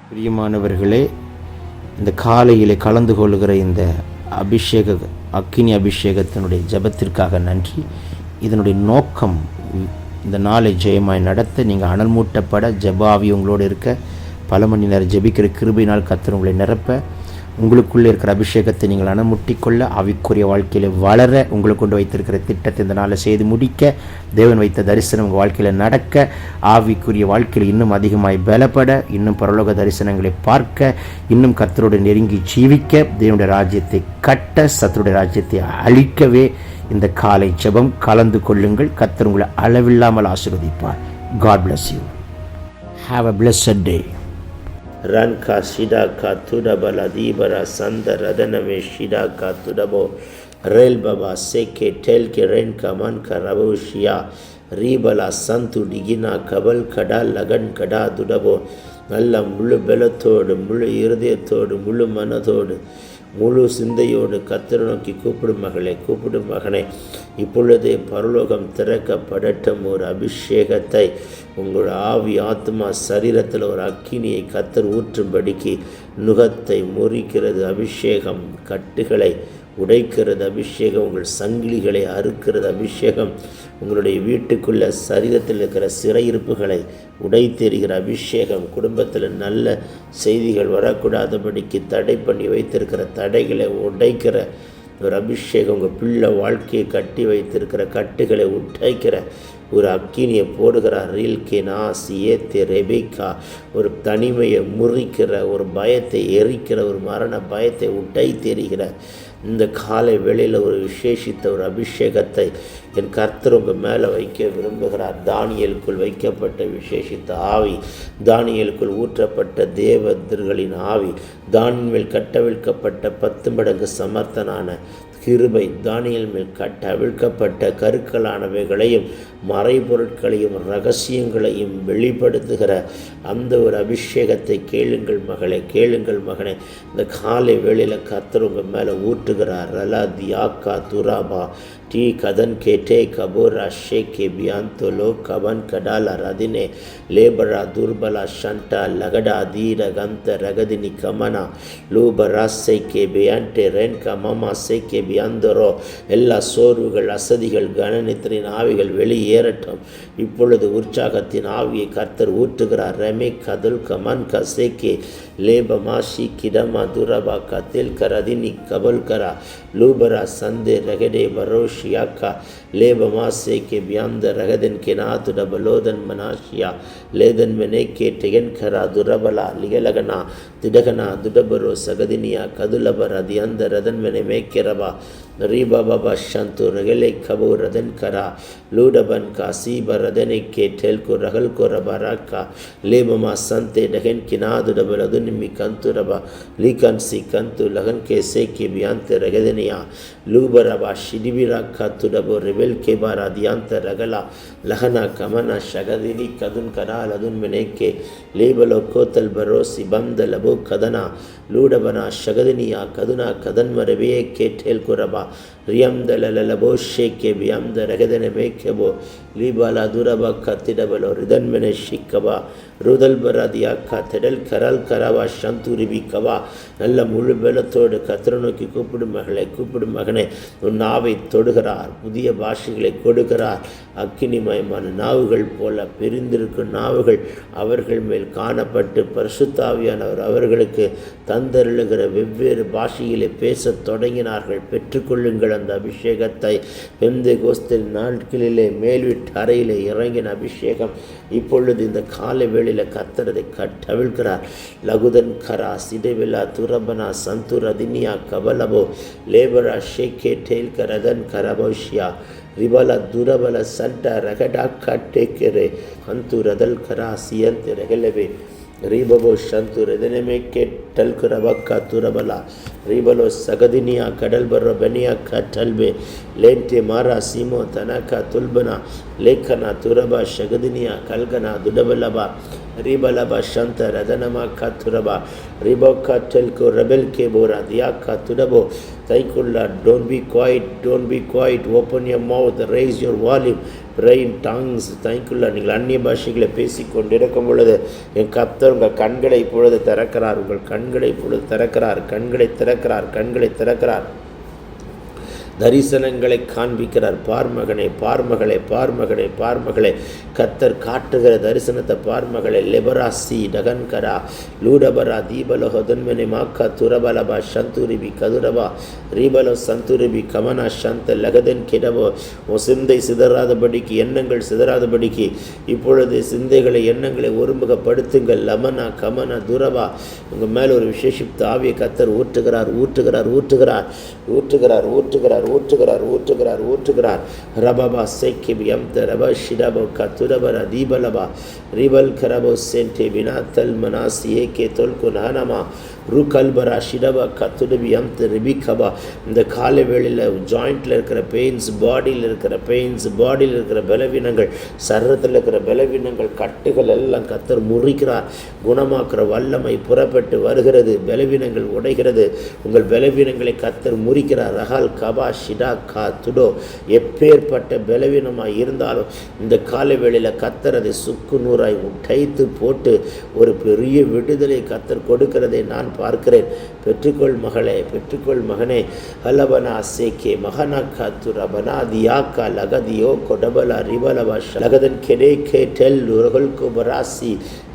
பிரியமானவர்களே, இந்த காலையில் கலந்து கொள்கிற இந்த அக்கினி அபிஷேகத்தினுடைய ஜெபத்திற்காக நன்றி. இதனுடைய நோக்கம் இந்த நாளை ஜெயமாய் நடத்த, நீங்கள் அனல் மூட்டப்பட, ஜெபாவி உங்களோடு இருக்க, பல மணி நேரம் ஜெபிக்கிற கிருபையினால் கர்த்தர் உங்களை நிரப்ப, உங்களுக்குள்ளே இருக்கிற அபிஷேகத்தை நீங்கள் அனமுட்டிக்கொள்ள, ஆவிக்குரிய வாழ்க்கையில் வளர, உங்களுக்கு கொண்டு வைத்திருக்கிற திட்டத்தை இந்த நாளில் செய்து முடிக்க, தேவன் வைத்த தரிசனம் உங்கள் வாழ்க்கையில் நடக்க, ஆவிக்குரிய வாழ்க்கையில் இன்னும் அதிகமாய் பலப்பட, இன்னும் பரலோக தரிசனங்களை பார்க்க, இன்னும் கர்த்தரோடு நெருங்கி ஜீவிக்க, தேவனுடைய ராஜ்யத்தை கட்ட, சத்துருடைய ராஜ்யத்தை அழிக்கவே இந்த காலை ஜெபம் கலந்து கொள்ளுங்கள். கர்த்தர் உங்களை அளவில்லாமல் ஆசீர்வதிப்பார். God bless you. Have a blessed day. Ranka Shidaka Tudabala Dibara Sanda Radaname Shidaka Tudabo Rel Baba Seke Telke Renka Manka Rabushia Ribala Santu Digina Kabal Kada Lagan Kada Dudabo நல்ல முழு பலத்தோடு, முழு இருதயத்தோடு, முழு மனதோடு, முழு சிந்தையோடு கர்த்தரை நோக்கி கூப்பிடும் மகளே, கூப்பிடும் மகனே, இப்பொழுதே பரலோகம் திறக்கப்படட்டும். ஒரு அபிஷேகத்தை உங்கள் ஆவி, ஆத்மா, சரீரத்தில் ஒரு அக்கினியை கர்த்தர் ஊற்றும்படிக்கு நுகத்தை முறிக்கிறது அபிஷேகம், கட்டுகளை உடைக்கிறது அபிஷேகம், உங்கள் சங்கிலிகளை அறுக்கிறது அபிஷேகம், உங்களுடைய வீட்டுக்குள்ள சரீரத்தில் இருக்கிற சிறையிருப்புகளை உடைத்தெறிகிற அபிஷேகம், குடும்பத்தில் நல்ல செய்திகள் வரக்கூடாதபடிக்கு தடை பண்ணி வைத்திருக்கிற தடைகளை உடைக்கிற ஒரு அபிஷேகம், உங்கள் பிள்ளை வாழ்க்கையை கட்டி வைத்திருக்கிற கட்டுகளை உடைக்கிற ஒரு அக்கினியை போடுகிறார். ரீல்கேனா சியேத்தே ரெபேக்கா, ஒரு தனிமையை முறிக்கிற, ஒரு பயத்தை எரிக்கிற, ஒரு மரண பயத்தை உடை தெரிகிற இந்த காலை வேளையில் ஒரு விசேஷித்த ஒரு அபிஷேகத்தை என் கர்த்தர் உங்கள் மேலே வைக்க விரும்புகிறார். தானியேலுக்குள் வைக்கப்பட்ட விசேஷித்த ஆவி, தானியேலுக்குள் ஊற்றப்பட்ட தேவதர்களின் ஆவி, தானியேல் மேல் கட்டவிழ்க்கப்பட்ட 10 மடங்கு சமர்த்தனான கிருபை, தானியேல் மேல் அவிழ்க்கப்பட்ட கருக்களானவைகளையும் மறைபொருட்களையும் ரகசியங்களையும் வெளிப்படுத்துகிற அந்த ஒரு அபிஷேகத்தை கேளுங்கள் மகளே, கேளுங்கள் மகனே. இந்த காலை வேளையில் கர்த்தர் உங்கள் மேலே ஊற்றுகிறார். ரலா தியாக்கா துராபா டி கதன் கேட்டே கபோரா ஷேகே பியாந்தோலோ கவன் கடாலா ரதினே லேபரா துர்பலா ஷண்டா லகடா தீர கந்த ரகதினி கமனா லூபரா சேகே பியான்டே ரென் கமமா சேகே பியாந்தரோ. எல்லா சோர்வுகள், அசதிகள், கனநித்திரின் ஆவிகள் வெளியேறட்டும். இப்பொழுது உற்சாகத்தின் ஆவியை கர்த்தர் ஊற்றுகிறார். ரெமே கதுல் கமன் கசேகே லேபமா ஷி கிடமா துரபா கதில் கரதினி கபல்கரா லூபரா சந்தே ரகடே பரோஷியாக்கா லேபமா சேகே பியாந்த ரகதன் கெனாது டபலோதன் மனாஷியா லேதன் மெனேக்கே டெகன் கரா துரபலா லிகலகனா திடகனா துடபரோ சகதினியா கதுலபர் அதியந்த ரதன் மெனே மேக்கெரபா ரீபா பாபா ஷந்து ரகலே கபோ ரதன் கரா லூடபன் கா சீப ரதனை கே டெல்கோ ரகல் கோ ரபராக்கா லேபமா சந்தே டகன் கினாது டபலது நிம்மி கந்து ரபா லீகன் சி கந்து லகன் கே சேகே பியாந்த ரகதனியா லூபரபா ஷிடிபிராக்கா துடபோ ரெபெல் கேபாரா தியாந்த ரகலா லஹனா கமனா ஷகதினி கதுன் கரா லதுன் மெனேக்கே லேபலோ கோத்தல் பரோசி பந்த லபோ கதனா லூடபனா ஷகதினியா கதுனா கதன்மரவே கே டெல் குரபா ரியம் தலலபோ ஷேகே பியாந்த ரகதன மேக்கபோ லீபாலா துரபா கத்திடபலோ ரிதன்மென ஷிக்கபா ருதல் பராதியாக்கா திடல் கரால் கராவா சந்துரிபி கவா. நல்ல முழு பலத்தோடு கர்த்தரை நோக்கி கூப்பிடும் மகளே, கூப்பிடும் மகனே. உன் நாவை தொடுகிறார், புதிய பாஷைகளை கொடுக்கிறார். அக்கினிமயமான நாவுகள் போல பிரிந்திருக்கும் நாவுகள் அவர்கள் மேல் காணப்பட்டு பரிசுத்தாவியானவர் அவர்களுக்கு தந்தருளுகிற வெவ்வேறு பாஷையிலே பேசத் தொடங்கினார்கள். பெற்றுக்கொள்ளுங்கள் அந்த அபிஷேகத்தை. பெந்தேகோஸ்தே நாட்களிலே மேல்வீட்டு அறையிலே இறங்கின அபிஷேகம் இப்பொழுது இந்த காலை வேளையில் கர்த்தரதை கட்டவிழ்கிறார். லகுதன் கரா சிடவிலா துரபனா சந்துரதினியா கபலபோ லேபரா ஷேகே டேல் கரதன் கரபோஷியா ரிபல துரபல சண்ட ரகடா கட்டேக்கரே ஹந்து ரதல் கரா சியந்த் ரகலவே ரீபபோ ஷந்து ரதனமே கேட்டல் குரபக்கா துரபலா ரிபலோ சகதினியா கடல் பர்ரோ பெனியா கட்டல்பே லேன்டே மாரா சீமோ தனக்கா துல்பனா லேக்கனா துரபா சகதினியா கல்கனா துடபலபா ரிபலபா சந்த ரதனமா கத்துரபா ரிபோ கட்டல்கோ ரெபெல் கே போரா தியாக்கா துடபோ தைக்குள்ளா don't be quiet open your mouth raise your volume pray in tongues. தைக்குள்ளா நீங்கள் அந்நிய பாஷைகளை பேசிக்கொண்டிருக்கும் பொழுது என் கர்த்தர் உங்கள் கண்களை இப்பொழுது திறக்கிறார், உங்கள் கண்களை இப்பொழுது திறக்கிறார், கண்களை திறக்கிறார், தரிசனங்களை காண்பிக்கிறார். பார்மகனே கர்த்தர் காட்டுகிற தரிசனத்தை பார்மகளே லெபராசி டகன்கரா லூடபரா தீபலோ ஹொதன்மனே மாக்கா துரபலபா சந்துரிபி கதுரபா ரீபலோ சந்துரிபி கமனா சந்த லகதன் கிடவோ உன் சிந்தை சிதறாதபடிக்கு, எண்ணங்கள் சிதறாதபடிக்கு இப்பொழுது சிந்தைகளை எண்ணங்களை ஒருமுகப்படுத்துங்கள். லமனா கமனா துரபா உங்கள் மேலே ஒரு விசேஷித்த ஆவியை கர்த்தர் ஊற்றுகிறார். ரபபா சேக்கிபி அம்த ரப ஷிடபோ கத்துரபர தீபலபா ரிபல் கரபோ சென்டே வினாத்தல் மனாசி ஏகே தொல்கு நானமா ருகல்பரா ஷிடபா கத்துடபி அம்த ரிபிகபா. இந்த காலை வேளையில் ஜாயிண்டில் இருக்கிற பெயின்ஸ், பாடியில் இருக்கிற பலவீனங்கள், சர்வத்தில் இருக்கிற பலவீனங்கள், கட்டுகள் எல்லாம் கர்த்தர் முறிக்கிறார். குணமாக்குற வல்லமை புறப்பட்டு வருகிறது. பலவீனங்கள் உடைகிறது. உங்கள் பலவீனங்களை கர்த்தர் முறிக்கிறார். ரஹால் கபா ஷிடா கா துடோ. எப்பேற்பட்ட பலவீனமாக இருந்தாலும் இந்த காலை வேளையில் கர்த்தர் அதை சுக்கு நூறாய் உடைத்து போட்டு ஒரு பெரிய விடுதலை கர்த்தர் கொடுக்கிறதை நான் பார்க்கிறேன். பெற்றுக்கொள் மகனே. ஹலபனா சேகே மகனா காத்துரபனா தியாக்கா லகதியோ கொடபலா ரிபலபா லகதன் கெடே கே டெல் உரகல்கு பராசி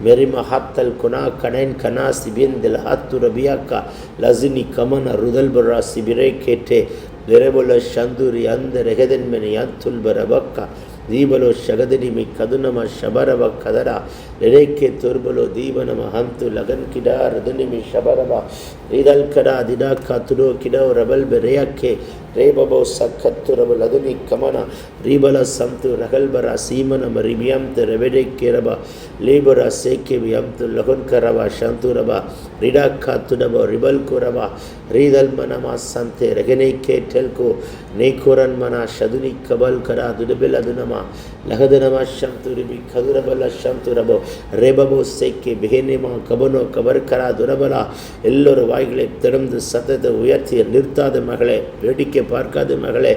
மெரிம ஹாத்தல் குனா கனன் கனா சிபிந்தில் ஹாத்துரபியாக்கா லசினி கமன ருதல் பராசி பிரே கேட்டே வெரபுல சந்துரி அந்த ரெகதன்மனி அத்துல் பரபக்கா தீபலோ சகதனிமி கதுனம ஷபரப கதரா ரெரேக்கே துர்பலோ தீபனம ஹந்து லகன் கிடா ரதுனிமி ஷபரபா ரீதல் கடா திடாக்கா துடோ கிடோ ரபல் பெரேயக்கே ரேபபோ சக்கத்துரப லதுனி கமனா ரீபல சந்து ரகல்பரா சீமனம ரிபியம்து ரெவெடே கேரபா லேபரா சேக்கே வியம்து லகுன் கரபா சந்துரபா ரிடாக்கா துடபோ ரிபல் குரபா ரீதல் மனமா சந்தே ரெகனே கே டெல்கோ நேக்குரன் மனா ஷதுனி கபல் கரா துடபில் அதுனமா லகதனமா சந்துரிபி கதுரபல சந்துரபோ ரேபபோ சேக்கே பிஹேனிமா கபனோ கபர் கரா துரபலா. எல்லோரும் வாய்களை திறந்து சத்தத்தை உயர்த்தி நிறுத்தாத மகளே, வேடிக்கை பார்க்காத மகளே,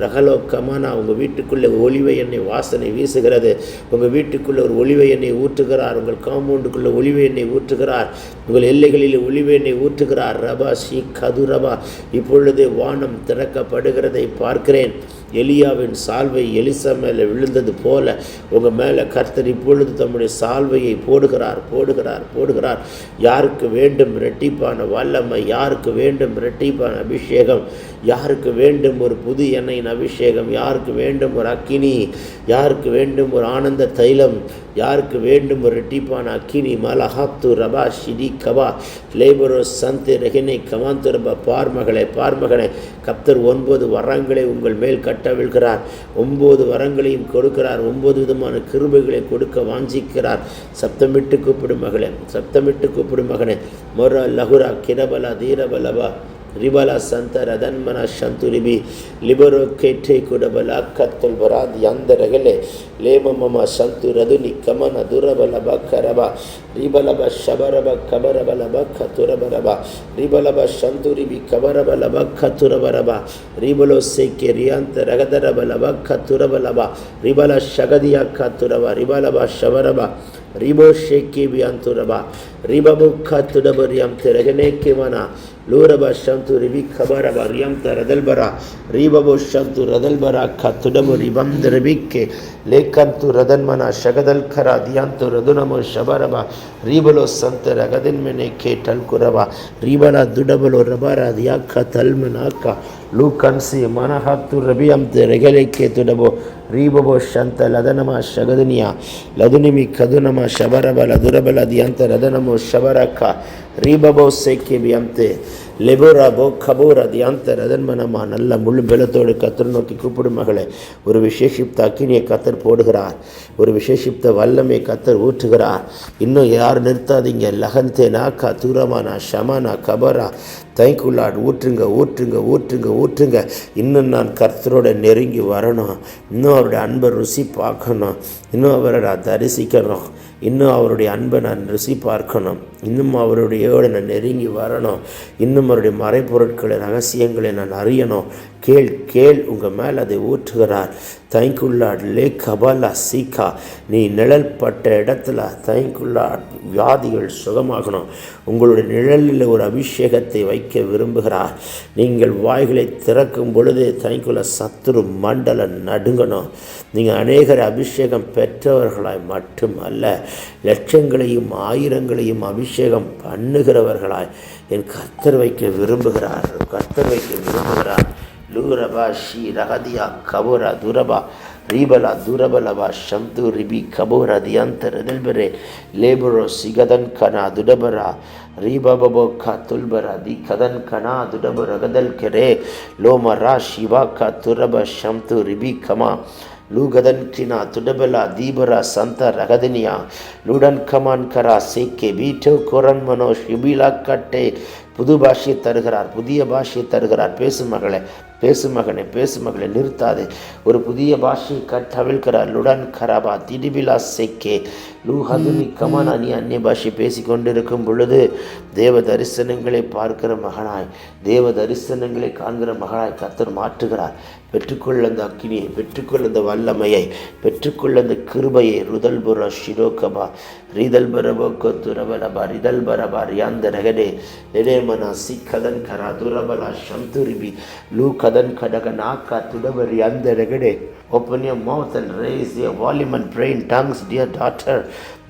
ரகலோ கமானா உங்கள் வீட்டுக்குள்ளே ஒளிவை எண்ணெய் வாசனை வீசுகிறது. உங்கள் வீட்டுக்குள்ளே ஒரு ஒளிவை எண்ணெய் ஊற்றுகிறார். உங்கள் காம்பவுண்டுக்குள்ளே ஒளிவை எண்ணெய் ஊற்றுகிறார். உங்கள் எல்லைகளில் ஒளிவை எண்ணெய் ஊற்றுகிறார். ரபா ஷீ கதுரபா. இப்பொழுது வானம் திறக்கப்படுகிறதை பார்க்கிறேன். எலியாவின் சால்வை எலிசா மேலே விழுந்தது போல உங்கள் மேலே கர்த்தர் இப்பொழுது தம்முடைய சால்வையை போடுகிறார். யாருக்கு வேண்டும் இரட்டிப்பான வல்லமை, யாருக்கு வேண்டும் இரட்டிப்பான அபிஷேகம், யாருக்கு வேண்டும் ஒரு புது எண்ணெயின் அபிஷேகம், யாருக்கு வேண்டும் ஒரு அக்கினி, யாருக்கு வேண்டும் ஒரு ஆனந்த தைலம், யாருக்கு வேண்டும் ஒரு இரட்டிப்பான அக்கினி. மலஹாத்து ரபா ஷிடி கபா லேபரோ சந்தே ரெஹினை கமாந்துரபா. பார்மகளே கர்த்தர் 9 வரங்களை உங்கள் மேல் கட்டவிழ்கிறார். 9 வரங்களையும் கொடுக்கிறார். 9 விதமான கிருபைகளை கொடுக்க வாஞ்சிக்கிறார். சப்தமிட்டு கூப்பிடும் மகனே. மொர லகுரா கிரபலா தீரபலபா ரிபலா சந்த ரதன்மனா சந்துரிபி லிபரோ கேட்டே குடபலா கத்தல் வராதி அந்த ரகலே லேமமமா சந்து ரதுனி கமன துரபலப கரபா ரிபலப ஷபரப கபரபலப கத்துரபரபா ரிபலப சந்துரிபி கபரபலப கத்துரபரபா ரிபலோ சேக்கே ரியாந்த ரகதரபலப கத்துரபலபா ரிபல ஷகதியா கத்துரபா ரிபலப ஷபரபா ரிபோ ஷேக்கே வியாந்துரபா ரிபபு கத்துடபரியம் திரகனே கிமனா லூரபா ஷந்து ரிபி கபரபா ரியம் தரதல்பரா ரிபபு ஷந்து ரதல்பரா கத்துடபு ரிபம் திரபிக்கே லேக்கந்து ரதன்மனா ஷகதல் கரா தியாந்து ரதுனமோ ஷபரபா ரிபலோ சந்த ரகதன்மெனே கேட்டல் குரபா ரிபலா துடபலோ ரபாரா தியாக்கா தல்மனாக்கா லூகன்சி மனஹத்து ரபியம் ரெகலேக்கே துடபோ ரீபபோ ஷந்த லதனமா ஷகதுனியா லதுனிமி கதுனமா ஷபரப லதுரபல தியந்த ரதனமோ ஷபரக்கா ரீபபோ சேக்கே பியம்தே லெபோரா போ கபோரா தியாந்த ரதன்மனமா நல்ல முழு பலத்தோடு கத்தர் நோக்கி கூப்பிடும் மகளே. ஒரு விசேஷித்த அக்கினியை கத்தர் போடுகிறார். ஒரு விசேஷித்த வல்லமை கத்தர் ஊற்றுகிறார். இன்னும் யாரும் நிறுத்தாதீங்க. லகந்தே நாக்கா தூரமானா ஷமானா கபரா தைக்குள்ளாட் ஊற்றுங்க ஊற்றுங்க ஊற்றுங்க ஊற்றுங்க. இன்னும் நான் கர்த்தரோட நெருங்கி வரணும். இன்னும் அவருடைய அன்பை ருசி பார்க்கணும். இன்னும் அவரை நான் தரிசிக்கணும். இன்னும் அவருடைய அன்பை நான் ருசி பார்க்கணும். இன்னும் அவருடையோடு நான் நெருங்கி வரணும். இன்னும் அவருடைய மறைப்பொருட்களை ரகசியங்களை நான் அறியணும். கேள் கேள், உங்கள் மேல் அதை ஊற்றுகிறார். தைக்குள்ளாட் லே கபாலா சீக்கா. நீ நிழல் பட்ட இடத்துல தைக்குள்ளாட் வியாதிகள் சுகமாகணும். உங்களுடைய நிழலில் ஒரு அபிஷேகத்தை வைக்க விரும்புகிறார். நீங்கள் வாய்களை திறக்கும் பொழுது தைக்குள்ள சத்துரு மண்டல நடுங்கணும். நீங்கள் அநேகர் அபிஷேகம் பெற்றவர்களாய் மட்டுமல்ல, லட்சங்களையும் ஆயிரங்களையும் அபிஷேகம் பண்ணுகிறவர்களாய் என் கர்த்தர் வைக்க விரும்புகிறார். கர்த்தர் வைக்க விரும்புகிறார். லூரபா ஷி ரகதியா கபோரா துரபா ரீபலா துரபலபா ஷம்து ரிபி கபோரா தியந்த ரெதல்பரே லேபரோ சிகதன் கனா துடபரா ரீபபோ கா துல்பரா தி கதன் கனா துடப ரகதல் கெரே லோமரா சிவா கா துரப ஷம்து ரிபி கமா லூகதன் கினா துடபலா தீபரா சந்த ரகதனியா லூடன் கமான் கரா சேக்கே பீட்டோ கொரன் மனோ ஷிபிலா கட்டே. புது பாஷையை தருகிறார். புதிய பாஷையை தருகிறார். பேசு மகளே, பேசு மகனே, பேசு மகளே, நிறுத்தாதே. ஒரு புதிய பாஷையை கட்டவிழ்கிறார். லுடன் கராபா திடிபிலா சேக்கே லூஹதுனி கமானா. நீ அந்நிய பாஷை பேசி கொண்டிருக்கும் பொழுது தேவ தரிசனங்களை பார்க்கிற மகனாய், தேவ தரிசனங்களை காண்கிற மகனாய் கர்த்தர் மாற்றுகிறார். பெற்றுக்கொள்ள அந்த அக்கினியை, பெற்றுக்கொள்ள அந்த வல்லமையை, பெற்றுக்கொள்ள அந்த கிருபையை. ருதல்புர ஷிரோகபா ரீதல் பரபோ துரபலபா ரிதல் பரபா ரியாந்த ரகடே எடேமனா சிக்கதன் கரா துரபலா ஷம்துரிபி லூ கதன் கடக நாக்கா துடபரி அந்த ரகடே. Open your mouth and raise your volume and pray in tongues, dear daughter.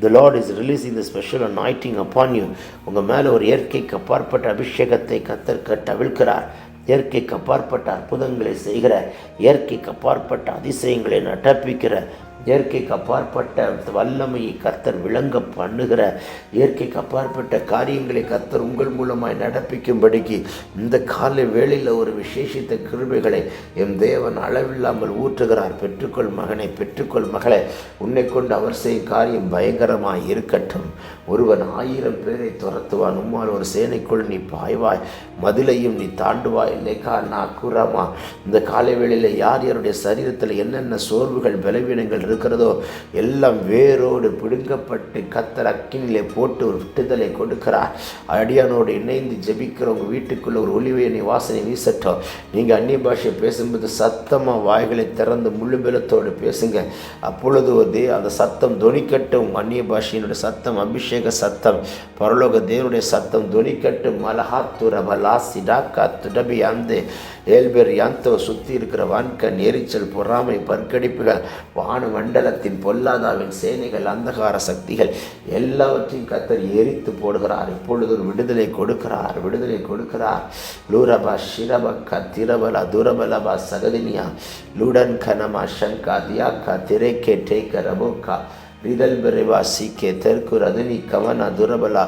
The Lord is releasing the special anointing upon you. உங்கள் மேலே ஒரு இயற்கைக்கு அப்பாற்பட்ட அபிஷேகத்தை கர்த்தர் கட்டவிழ்கிறார். இயற்கைக்கு அப்பாற்பட்ட அற்புதங்களை செய்கிற, இயற்கைக்கு அப்பாற்பட்ட அதிசயங்களை நடப்பிக்கிற, இயற்கைக்கு அப்பாற்பட்ட வல்லமையை கர்த்தர் விளங்க பண்ணுகிற, இயற்கைக்கு அப்பாற்பட்ட காரியங்களை கர்த்தர் உங்கள் மூலமாய் நடப்பிக்கும்படிக்கு இந்த காலை வேளையில் ஒரு விசேஷித்த கிருபைகளை என் தேவன் அளவில்லாமல் ஊற்றுகிறார். பெற்றுக்கொள் மகனை, பெற்றுக்கொள் மகளே. உன்னை கொண்டு அவர் செய்யும் காரியம் பயங்கரமாய் இருக்கட்டும். ஒருவன் 1000 பேரை துரத்துவான், உம்மால் ஒரு சேனைக்குள் நீ பாய்வாய், மதிலையும் நீ தாண்டுவாய். இல்லைக்கா நான் கூறாமா. இந்த காலை வேளையில் யார் யாருடைய சரீரத்தில் என்னென்ன சோர்வுகள் பலவீனங்கள் இருக்கிறதோ எல்லாம் வேரோடு பிடுங்கப்பட்டு கர்த்தர் அக்கினிலே போட்டு ஒரு விட்டுதலை கொடுக்கிறார். அடியானோடு இணைந்து ஜெபிக்கிறவங்க வீட்டுக்குள்ள ஒரு ஒளிவேணி வாசனை வீசட்டும். நீங்கள் அந்நிய பாஷையை பேசும்போது சத்தமாக வாய்களை திறந்து முழு பலத்தோடு பேசுங்க. அப்பொழுது அந்த சத்தம் தொனிக்கட்டும். அந்நிய பாஷையினுடைய சத்தம், அபிஷேக சத்தம், பரலோக தேவனுடைய சத்தம் தொனிக்கட்டும். மலஹாத்துர பலா சிடாக்கா துடபி அந்த ஏல்பெர் யாந்தோ. சுற்றி இருக்கிற வான்கண், எரிச்சல், பொறாமை, பற்கடிப்புகள், வான மண்டலத்தின் பொல்லாதாவின் சேனைகள், அந்தகார சக்திகள் எல்லாவற்றையும் கர்த்தர் எரித்து போடுகிறார். இப்பொழுது ஒரு விடுதலை கொடுக்கிறார், விடுதலை கொடுக்கிறார். லூரபா ஷிரபக்கா திரபலா துரபலபா சகதினியா லூடன் கனமா ஷங்கா தியாக்கா திரேக்கே டேக்க ரபோக்கா ரிதல் பெரிவா சீக்கே தெற்கு ரதனி கவனா துரபலா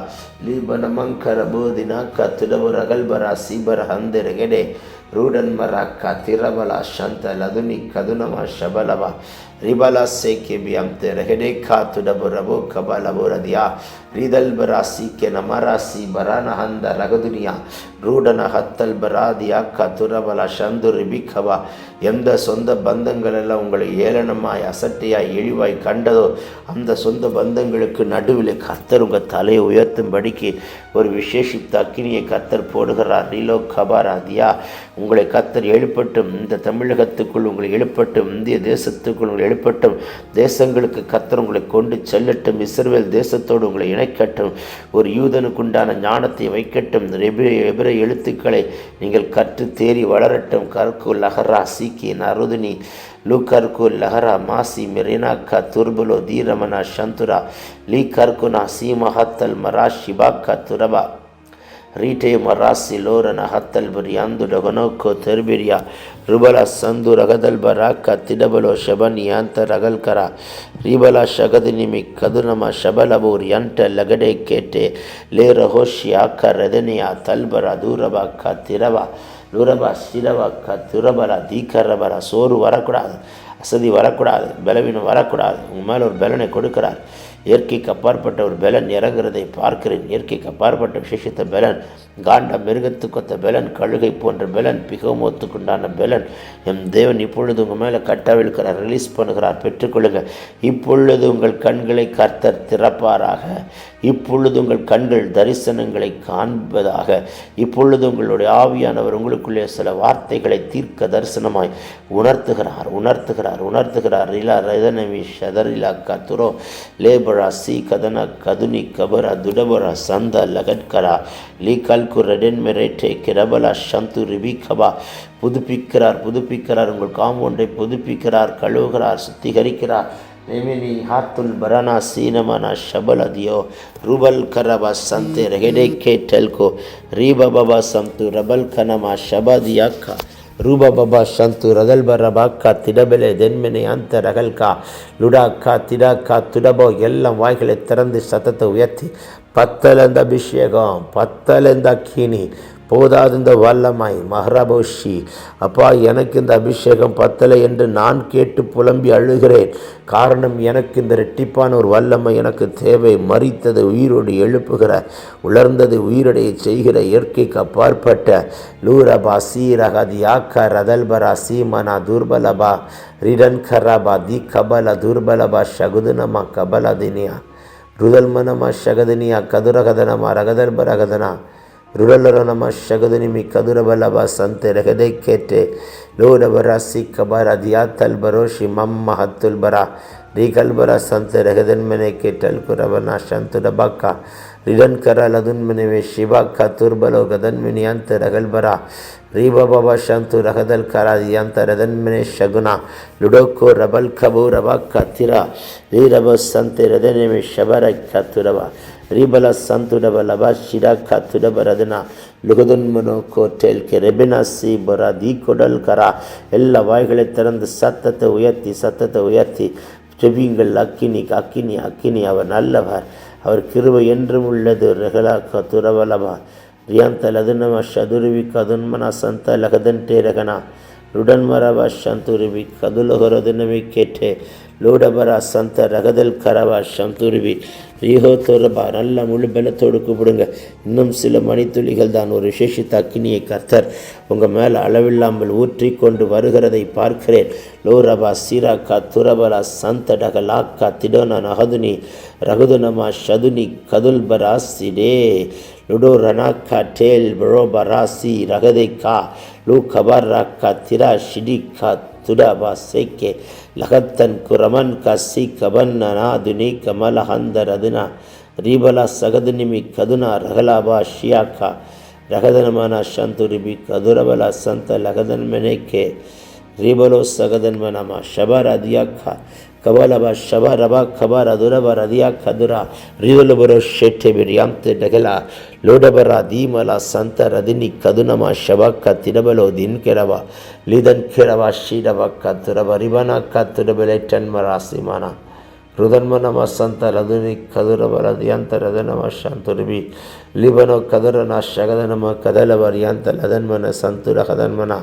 லீபனமங்கர போதினாக்கா துடபு ரகல்பரா சீபர ஹந்தெரகெடே ரூடன் மராக்கா திரபலா சந்த லதுனி கதுனமா ஷபலவா ரிபலா சேக்கே பியம்தே ரகெடே கா துடபு ரபோ கபலபுரதியா ரிதல் பரா சீக்கே நமராசி பரான ஹந்த ரகதுனியா ரூடன ஹத்தல் பராதியா கா துரபலா சந்து ரிபிகவா. எந்த சொந்த பந்தங்கள் எல்லாம் உங்களை ஏளனமாய் அசட்டையாய் இழிவாய் கண்டதோ அந்த சொந்த பந்தங்களுக்கு நடுவில் கர்த்தர் உங்கள் தலையை உயர்த்தும்படிக்கு ஒரு விசேஷித்த அக்கினியை கர்த்தர் போடுகிறார். நீலோ கபாராதியா. உங்களை கர்த்தர் எழுப்பட்டும். இந்த தமிழகத்துக்குள் உங்களை எழுப்பட்டும். இந்திய தேசத்துக்குள் உங்களை எழுப்பட்டும். தேசங்களுக்கு கர்த்தர் உங்களை கொண்டு செல்லட்டும். இஸ்ரவேல் தேசத்தோடு உங்களை இணைக்கட்டும். ஒரு யூதனுக்குண்டான ஞானத்தை வைக்கட்டும். எபிர எழுத்துக்களை நீங்கள் கற்று தேறி வளரட்டும். கர்கு லஹரா சீக்கி நருதுனி லூகர்கு லஹரா மாசி மெரினாக்கா துர்புலோ தீரமனா சந்துரா லீ கர்குனா சீமஹத்தல் மரா ஷிபாக்கா துரபா ரீட்டே மராசி லோரன ஹத்தல் பரியாந்து டொகனோக்கோ தெர்பிரியா ருபலா சந்து ரகதல் பராக்கா திடபலோ ஷபன் யாந்த ரகல் கரா ரீபலா ஷகதினிமி கதுனமா ஷபலபூர் யன்ட லகடே கேட்டே லே ரஹோஷியாக்கா ரெதனியா தல்பரா தூரபாக்கா திரவா லுரபா சிரவாக்கா துரபலா தீக்கரபலா சோறு வரக்கூடாது, அசதி வரக்கூடாது, பலவீனம் வரக்கூடாது. உங்கள் மேலே ஒரு பலனை கொடுக்கிறார். இயற்கைக்கு அப்பாற்பட்ட ஒரு பலன் இறங்குறதை பார்க்கிறேன். இயற்கைக்கு அப்பாற்பட்ட விசேஷித்த பலன், காண்ட மிருகத்துக்கொத்த பலன், கழுகை போன்ற பலன், பிகமோத்துக்குண்டான பலன் எம் தேவன் இப்பொழுது உங்கள் மேலே கட்டவிழ்க்கிறார், ரிலீஸ் பண்ணுகிறார். பெற்றுக்கொள்ளுங்கள். இப்பொழுது உங்கள் கண்களை கர்த்தர் திறப்பாராக. இப்பொழுது உங்கள் கண்கள் தரிசனங்களை காண்பதாக. இப்பொழுது உங்களுடைய ஆவியானவர் உங்களுக்குள்ளே சில வார்த்தைகளை தீர்க்க தரிசனமாய் உணர்த்துகிறார் உணர்த்துகிறார் உணர்த்துகிறார். ரிலா ரதனவி ஷதரிலா கத்துரோ லேபரா சி கதன கதுனி கபரா துடபரா சந்த லகட்கரா லீ கல்கு ரெடன் மெரேட்டே கிரபலா சந்து ரிபிகபா. புதுப்பிக்கிறார் புதுப்பிக்கிறார். உங்கள் காம்பவுண்டை புதுப்பிக்கிறார், கழுவுகிறார், சுத்திகரிக்கிறார். நெமினி ஹாத்துல் பரானா சீனமனா ஷபலதியோ ருபல் கரபா சந்தே ரெகடே கே டெல்கோ ரீபபா சந்து ரபல் கனமா ஷபதியாக்கா ரூபபா சந்து ரதல் பரபாக்கா திடபலே தென்மெனே அந்த ரகல்கா லுடாக்கா திடாக்கா துடபோ. எல்லாம் வாய்களை திறந்து சத்தத்தை உயர்த்தி பத்தலந்த அபிஷேகம், பத்தலந்த அக்கினி, போதாது இந்த வல்லமாய் மஹரபோஷி. அப்பா, எனக்கு இந்த அபிஷேகம் பத்தலை என்று நான் கேட்டு புலம்பி அழுகிறேன். காரணம், எனக்கு இந்த ரெட்டிப்பான ஒரு வல்லமை எனக்கு தேவை. மரித்தது உயிரோடு எழுப்புகிற, உலர்ந்தது உயிரடைய செய்கிற, இயற்கைக்கு அப்பாற்பட்ட லூரபா சீரகதி யாக்கா ரதல்பரா சீமனா துர்பலபா ரிடன் கரபா தி கபல துர்பலபா ஷகுதுனமா கபலதினியா ருதல்மனமா ஷகதினியா கதுரகதனமா ரகதல்பரகதனா ருடலரனமா ஷகதுனிமி கதுரபலபா சந்தே ரகதை கேட்டே லோரபரா சிக்கபரா தியாத்தல் பரோஷி மம்ம ஹத்துல் பரா ரீகல்பரா சந்தே ரகதன்மனை கேட்டல் குரபனா சந்துடபாக்கா ரிடன் கரலதுன்மனவே சிவாக்கா துர்பலோ கதன்மினி அந்த ரகல்பரா ரீபபா சந்து ரகதல் கராதியந்த ரதன்மனே ஷகுனா லுடோக்கோ ரபல் கபோ ரபாக்கா திரா ரீரப சந்தே ரதனமே ஷபர கத்துரபா ரீபலா சந்துடபலபா ஷிராக்கா துடபரதனா லுகதுன்மனோ கோட்டேல் கே ரெபினா சி பரா தீ கொடல் கரா. எல்லா வாய்களை திறந்து சத்தத்தை உயர்த்தி ஜெபியுங்கள். அக்கினி அக்கினி அக்கினி. அவர் நல்லவர், அவர் கிருபை என்றும் உள்ளது. ரெகலாக்கா துரவலபா ரியாந்த லதுனம ஷதுருவி கதுன்மனா சந்த லகதன்டே ரகனா ருடன்மரபா சந்துருவி கதுலகரதுனவி கேட்டே லோடபரா சந்த ரகதல் கரவா சந்துருவி ரீஹோத்தோரபா. நல்ல முழு பலத்தோடு கூப்பிடுங்க. இன்னும் சில மணித்துளிகள் தான். ஒரு விசேஷித்த அக்கினியை கர்த்தர் உங்கள் மேலே அளவில்லாமல் ஊற்றி கொண்டு வருகிறதை பார்க்கிறேன். லோரபா சீராக்கா துரபலா சந்த டகலாக்கா திடோனா நகதுனி ரகுதுனமா ஷதுனி கதுல்பரா சிடே லுடோ ரனாக்கா டேல் பரோபராசி ரகதைக்கா லூ கபராக்கா திரா ஷிடிக்கா துடபா சேக்கே லகத்தன் குரமன் கசி கபன்னா துனி கமல ஹந்தரதுனா ரீபலா சகதுனிமி கதுனா ரகலாபா ஷியாக்கா ரகதனமனா சந்துரிபி கதுரபலா சந்த லகதன் மெனேக்கே ரீபலோ சகதன்மனமா ஷபர் அதியாக்கா கபலபா ஷபரபா கபர் அதுரபர் அதியா கதுரா ரிதுலபரோ ஷெட்டே பிரியாம்து டகலா லோடபரா தீமலா சந்த ரதினி கதுனமா ஷபாக்கா திடபலோ தின் கெரவா லிதன் கெரவா ஷீடபா கத்துரப ரிபனா கத்துடபலே டன்மரா சிமானா ருதன்மனமா சந்த ரதுனி கதுரபல தியந்த ரதனமா சந்துருபி லிபனோ கதுரனா ஷகதனமா கதலபர் யந்த லதன்மன சந்துர கதன்மனா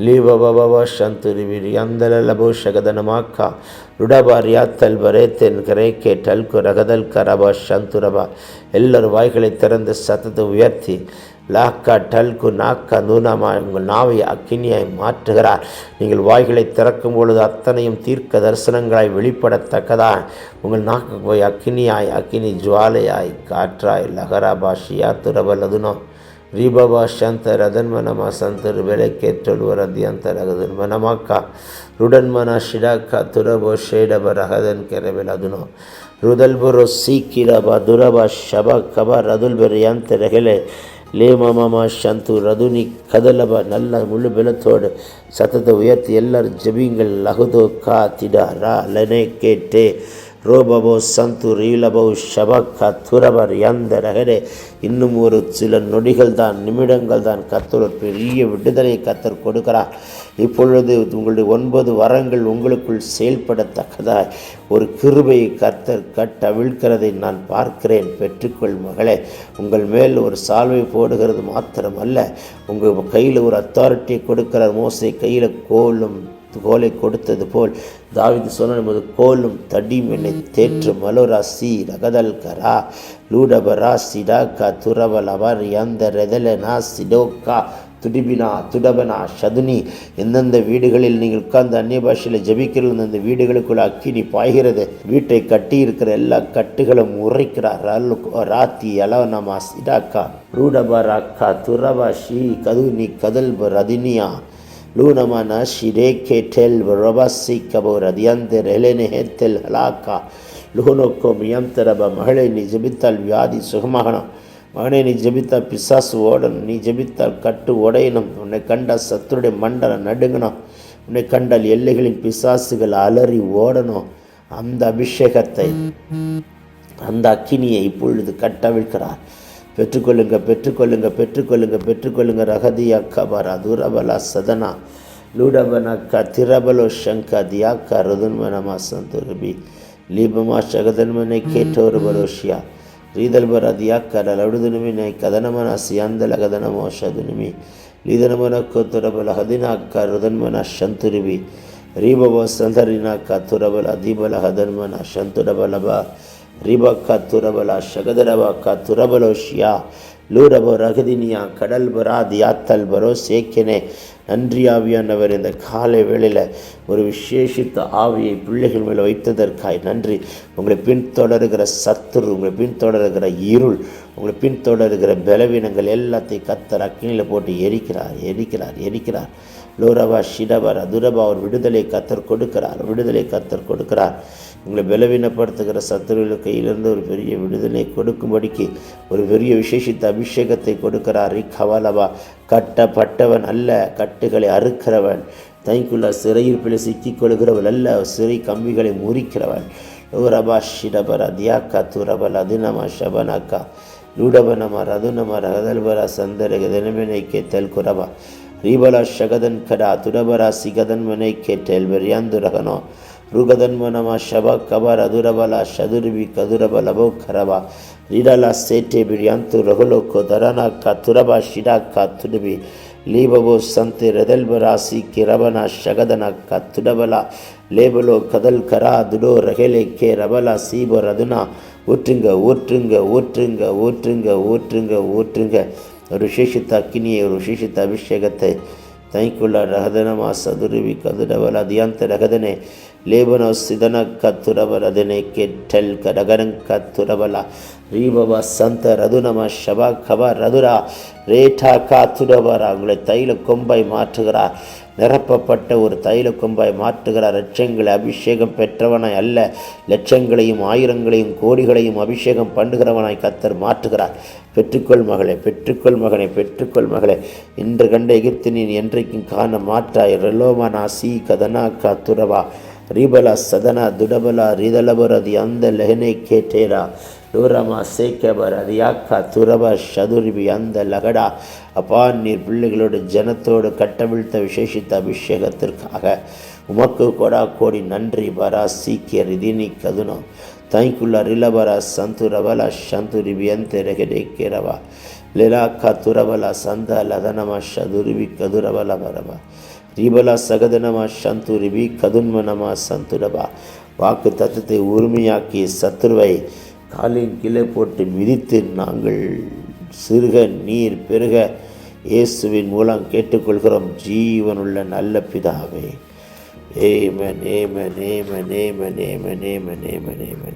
லீபபபா சந்துரிவி யந்தலபோ ஷகதனமாக்கா ருடபா ரியாத்தல் பரேத்தென் கரேக்கே டல்கு ரகதல் கரபா சந்துரபா. எல்லாரும் வாய்களை திறந்து சத்தத்தை உயர்த்தி லாக்கா டல்கு நாக்கா நூனாமா உங்கள் நாவை அக்கினியாய் மாற்றுகிறார். நீங்கள் வாய்களை திறக்கும் பொழுது அத்தனையும் தீர்க்க தரிசனங்களாய் வெளிப்படத்தக்கதான். உங்கள் நாக்கு போய் அக்கினியாய், அக்கினி ஜுவாலையாய், காற்றாய் லகராபா ஷியா துரபலதுனோ ரீபபா சந்த ரதன்மனமா சந்தர் ಬೆಳಕೇற்றೊಳುವ ರದ್ಯಂತ ರಗದನ್ಮನಮಾಕ್ಕ ರುಡನ್ಮನ ಶಿಡಾಕ ತುರಬೋ ಶೇಡಬ ರಹದನ್ ಕೆರೆಬೆಲದುನೋ ರುದಲ್ಬುರೋ ಸೀಕಿರಬ ದುರಬ ಶಬ ಕಬ ರದುಲ್ ಬೆರಿಯಂತ ರಗಲೆ லேமமா சந்து ரதுனி கதலப. நல்ல முழு பலத்தோடு சத்தத்தை உயர்த்தி எல்லாரும் ஜெபிங்கள். லகுதோ கா திடா ரா லனே கேட்டே ரோபபோ சந்து ரீலபோ ஷபக்கா துரபர் யந்த ரகரே. இன்னும் ஒரு சில நொடிகள் தான், நிமிடங்கள் தான், கர்த்தர் ஒரு பெரிய விடுதலை கர்த்தர் கொடுக்கிறார். இப்பொழுது உங்களுடைய 9 வரங்கள் உங்களுக்குள் செயல்படத்தக்கதாய் ஒரு கிருபையை கர்த்தர் கட்டவிழ்க்கிறதை நான் பார்க்கிறேன். பெற்றுக்கொள் மகளே. உங்கள் மேல் ஒரு சால்வை போடுகிறது மாத்திரமல்ல, உங்கள் கையில் ஒரு அத்தாரிட்டியை கொடுக்கிறார். மோசே கையில் கோலை கொடுத்தது போல் தாவீது சொன்னது, கோலும் தடியும் என்னை தேற்று மலோரா சி ரகதல் கரா லூடபரா சிடாக்கா துரவலவர் யந்த ரெதலனா சிடோக்கா துடிபினா துடபனா ஷதுனி. எந்தெந்த வீடுகளில் நீங்கள் உட்கார்ந்து அந்நிய பாஷையில் ஜபிக்கிறது, அந்த வீடுகளுக்குள்ள அக்கினி பாய்கிறது. வீட்டை கட்டி இருக்கிற எல்லா கட்டுகளும் உரைக்கிறார். Rathi அலவனமா சிடாக்கா ரூடபராக்கா துரபா she கதுனி கதல் ரதினியா லூனமனா ஷிரேகே del ரொபசி Gabor அதியந்தர் எலெனே ஹெத்தெல் ஹலாக்கா லூனோக்கோ மியந்தரப. மகளே, நீ ஜெபித்தால் வியாதி சுகமாகணும். மகனே, நீ ஜெபித்தால் பிசாசு ஓடணும். நீ ஜெபித்தால் கட்டு உடையணும். உன்னை கண்டால் சத்துருடைய மண்டலம் நடுங்கணும். உன்னை கண்டால் எல்லைகளின் பிசாசுகள் அலறி ஓடணும். அந்த அபிஷேகத்தை, அந்த அக்கினியை இப்பொழுது கட்டவிழ்க்கிறார். பெற்றுக்கொள்ளுங்க, பெற்றுக்கொள்ளுங்க, பெற்றுக்கொள்ளுங்க, பெற்றுக்கொள்ளுங்க. ரகதியா கபரா துரபலா சதனா லூடபனக்கா திரபலோ ஷங்கா தியாக்கா ருதுன்மனமா சந்துருபி லீபமா ஷகதன்மனை கேட்டோரு பரோஷியா ரீதல்பர தியாக்கர லவுடுதுனுமினை கதனமன சியாந்தல கதனமோ ஷதுனுமி லீதனமனக்கோ துரபல ஹதினாக்கா ருதன்மன ஷந்துருபி ரீபவோ சந்தரினாக்கா துரபல தீபல ஹதன்மன ஷந்துரபலபா ரிபக்கா துரபலா ஷகதரபாக்கா துரபலோஷியா லூடபோ ரகதினியா கடல் பரா தியாத்தல் பரோ சேக்கினே. நன்றி ஆவியானவர், இந்த காலை வேளையில் ஒரு விசேஷித்த ஆவியை பிள்ளைகள் மேலே வைத்ததற்காய் நன்றி. உங்களை பின்தொடர்கிற சத்துரு, உங்களை பின்தொடர்கிற இருள், உங்களை பின்தொடர்கிற பலவீனங்கள் எல்லாத்தையும் கர்த்தர் அக்கினியில் போட்டு எரிக்கிறார், எரிக்கிறார், எரிக்கிறார். லோரபா ஷிடபரா துரபா. ஒரு விடுதலை கர்த்தர் கொடுக்கிறார், விடுதலை கர்த்தர் கொடுக்கிறார். உங்களை பலவீனப்படுத்துகிற சத்துருவின் கையிலிருந்து ஒரு பெரிய விடுதலை கொடுக்கும்படிக்கு ஒரு பெரிய விசேஷித்த அபிஷேகத்தை கொடுக்கிறார். கவலபா. கட்டப்பட்டவன் அல்ல, கட்டுகளை அறுக்கிறவன். தைக்குள்ள சிறையிருப்பில் சிக்கிக் கொள்கிறவள் அல்ல, சிறை கம்பிகளை முறிக்கிறவன். லோரபா ஷிடபரா தியாக்கா துரபல் அதினமா ஷபனாக்கா லூடபனமா ரதுனமா ரகதல்பரா சந்தரக தினமெனைக்கே தெல் குரபா ரீபலா ஷகதன் கடா துரபரா சிகதன் மனைக்கே டெல் வெறியாந்துரகனோ ருகதன்மனமா ஷபா கபர் அதுரபலா ஷதுருபி கதுரபலபோ கரபா ரிடலா சேட்டே பிரியாந்து ரகுலோக்கோ தரனாக்கா துரபா ஷிடாக்கா துடுபி லீபபோ சந்தி ரதல்பராசி கிரபனா ஷகதனாக்கா துடபலா லேபலோ கதல் கரா துடோ ரகலே கே ரபலா சீபோ ரதுனா. ஊற்றுங்க, ஊற்றுங்க, ஊற்றுங்க, ஊற்றுங்க, ஊற்றுங்க, ஊற்றுங்க. ஒரு விசேஷித்த அக்கினியை, ஒரு விசேஷித்த அபிஷேகத்தை தைக்குள்ள ரகதனமா சதுருவி கதுரபல தியாந்த ரகதனே லேபனோ சிதன கத்துரபல அதனை கெட்டல் கடகரங் கத்துரபலா ரீபவா சந்த ரதுனமா ஷபா கபா ரதுரா ரேட்டா காத்துரபரா. உங்களை தைல கொம்பாய் மாற்றுகிறார், நிரப்பப்பட்ட ஒரு தைல கொம்பாய் மாற்றுகிறார். லட்சங்களை அபிஷேகம் பெற்றவனாய் அல்ல, லட்சங்களையும் ஆயிரங்களையும் கோடிகளையும் அபிஷேகம் பண்ணுகிறவனாய் கர்த்தர் மாற்றுகிறார். பெற்றுக்கொள் மகளே, பெற்றுக்கொள் மகனே, பெற்றுக்கொள் மகளே. இன்று கண்ட எகிப்தினின் என்றைக்கும் காண மாற்றாய். ரெலோமனா சி கதனா காத்துரவா ரீபலா சதனா துடபலா ரீதலபரதி அந்த லெஹனை கேட்டேரா லூரமா சேக்கபர் அதியாக்கா துரபா ஷதுரிபி அந்த லகடா. அப்பா, நீர் பிள்ளைகளோடு ஜனத்தோடு கட்டவிழ்த்த விசேஷித்த அபிஷேகத்திற்காக உமக்கு கொடா கோடி நன்றி. பரா சீக்கிய ரிதினி கதுனோ தைக்குள்ள ரிலபரா சந்துரபலா சந்துரிபி அந்த ரெகடேக்கேரவா லிலாக்கா துரபலா சந்த லதனமா ஷதுரிபி கதுரபல பரபா ரீபலா சகதனமா சந்துரிபி கதுன்மனமா சந்துரபா. வாக்கு தத்துவத்தை உரிமையாக்கிய சத்துருவை காலின் கீழே போட்டு மிதித்து நாங்கள் சிறுக நீர் பெருக இயேசுவின் மூலம் கேட்டுக்கொள்கிறோம் ஜீவனுள்ள நல்ல பிதாவே. Yemen, Yemen, Yemen, Yemen, Yemen, Yemen, Yemen, Yemen.